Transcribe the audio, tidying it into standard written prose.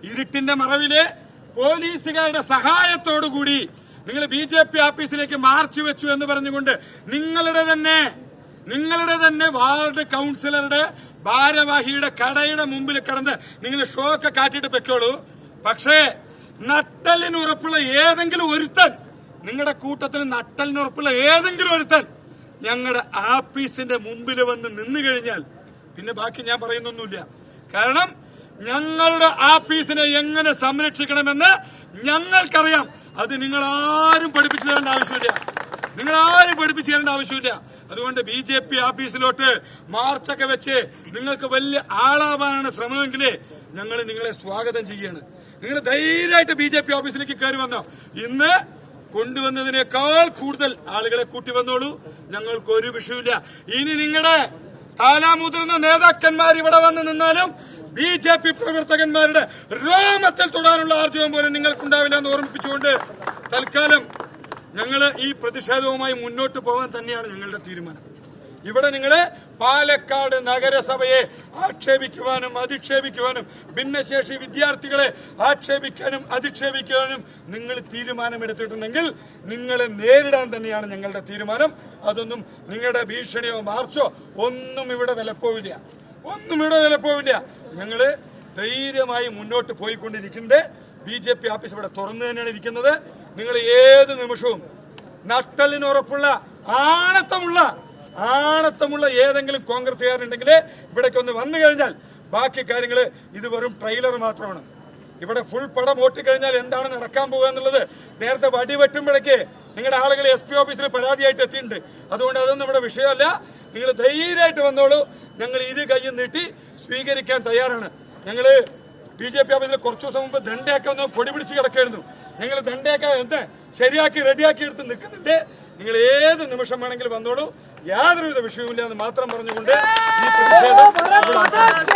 ഇരുട്ടിന്റെ മറവില് പോലീസുകാരുടെ സഹായത്തോടുകൂടി നിങ്ങൾ BJP ഓഫീസിലേക്ക് മാർച്ച് വെച്ചു എന്ന് പറഞ്ഞുകൊണ്ട് നിങ്ങളുടെ തന്നെ വാർഡ് കൗൺസിലറുടെ ഭാരവാഹിയുടെ കടയുടെ മുമ്പിൽ കിടന്ന് നിങ്ങൾ ഷോക്ക് കാട്ടിട്ട് വെക്കോളൂ. പക്ഷേ നട്ടലിനുറപ്പുള്ള ഏതെങ്കിലും ഒരുത്തൻ, നിങ്ങളുടെ കൂട്ടത്തിൽ നട്ടലിനുറപ്പുള്ള ഏതെങ്കിലും ഒരുത്തൻ ഞങ്ങളുടെ ആഫീസിന്റെ മുമ്പിൽ വന്ന് നിന്നു കഴിഞ്ഞാൽ പിന്നെ ബാക്കി ഞാൻ പറയുന്നൊന്നുമില്ല. കാരണം ഞങ്ങളുടെ ആഫീസിനെ എങ്ങനെ സംരക്ഷിക്കണമെന്ന് ഞങ്ങൾക്കറിയാം. അത് നിങ്ങളാരും പഠിപ്പിച്ചു തരേണ്ട ആവശ്യമില്ല. അതുകൊണ്ട് BJP ഓഫീസിലോട്ട് മാർച്ചൊക്കെ വെച്ച് നിങ്ങൾക്ക് വലിയ ആളാവാനാണ് ശ്രമമെങ്കിൽ ഞങ്ങൾ നിങ്ങളെ സ്വാഗതം ചെയ്യാണ്. നിങ്ങൾ ധൈര്യമായിട്ട് BJP ഓഫീസിലേക്ക് കയറി വന്നോ. ഇന്ന് കൊണ്ടുവന്നതിനേക്കാൾ കൂടുതൽ ആളുകളെ കൂട്ടി വന്നോളൂ. ഞങ്ങൾക്ക് ഒരു വിഷയമില്ല. ഇനി നിങ്ങളുടെ കാലാമുതിർന്ന നേതാക്കന്മാർ ഇവിടെ വന്ന് നിന്നാലും BJP പ്രവർത്തകന്മാരുടെ രോമത്തിൽ തൊടാനുള്ള ആർജവം പോലും നിങ്ങൾക്കുണ്ടാവില്ല എന്ന് ഓർമ്മിപ്പിച്ചുകൊണ്ട് തൽക്കാലം ഞങ്ങൾ ഈ പ്രതിഷേധവുമായി മുന്നോട്ട് പോകാൻ തന്നെയാണ് ഞങ്ങളുടെ തീരുമാനം. ഇവിടെ നിങ്ങൾ പാലക്കാട് നഗരസഭയെ ആക്ഷേപിക്കുവാനും അധിക്ഷേപിക്കുവാനും ഭിന്നശേഷി വിദ്യാർത്ഥികളെ ആക്ഷേപിക്കാനും അധിക്ഷേപിക്കാനും നിങ്ങൾ തീരുമാനമെടുത്തിട്ടുണ്ടെങ്കിൽ നിങ്ങളെ നേരിടാൻ തന്നെയാണ് ഞങ്ങളുടെ തീരുമാനം. അതൊന്നും നിങ്ങളുടെ ഭീഷണിയോ മാർച്ചോ ഒന്നും ഇവിടെ വിലപ്പോവില്ല. ഞങ്ങൾ ധൈര്യമായി മുന്നോട്ട് പോയിക്കൊണ്ടിരിക്കുന്നത്. BJP ഓഫീസ് ഇവിടെ തുറന്നു തന്നെയാണ് ഇരിക്കുന്നത്. നിങ്ങൾ ഏത് നിമിഷവും നട്ടലിനുറപ്പുള്ള ആണത്തമുള്ള ഏതെങ്കിലും കോൺഗ്രസ്സുകാരുണ്ടെങ്കിൽ ഇവിടേക്ക് ഒന്ന് വന്നു കഴിഞ്ഞാൽ ബാക്കി കാര്യങ്ങൾ ഇത് വെറും ട്രെയിലർ മാത്രമാണ്. ഇവിടെ ഫുൾ പടം ഓട്ടിക്കഴിഞ്ഞാൽ എന്താണ് നടക്കാൻ പോകുക എന്നുള്ളത് നേരത്തെ വടിവെട്ടുമ്പോഴേക്ക് നിങ്ങളുടെ ആളുകൾ SP ഓഫീസിൽ പരാതിയായിട്ട് എത്തിയിട്ടുണ്ട്. അതുകൊണ്ട് അതൊന്നും ഇവിടെ വിഷയമല്ല. നിങ്ങൾ ധൈര്യമായിട്ട് വന്നോളൂ. ഞങ്ങൾ ഇരു കൈയും നീട്ടി സ്വീകരിക്കാൻ തയ്യാറാണ്. ഞങ്ങൾ BJP ഓഫീസിൽ കുറച്ചു ദിവസം മുമ്പ് ദണ്ഡയൊക്കെ ഒന്ന് പൊടി പിടിച്ച് കിടക്കായിരുന്നു. ഞങ്ങൾ ദണ്ഡയൊക്കെ ശരിയാക്കി റെഡിയാക്കി എടുത്ത് നിൽക്കുന്നുണ്ട്. നിങ്ങൾ ഏത് നിമിഷം വേണമെങ്കിലും വന്നോളൂ. യാതൊരുവിധ വിഷയവുമില്ല എന്ന് മാത്രം പറഞ്ഞുകൊണ്ട് ഈ പ്രതിഷേധം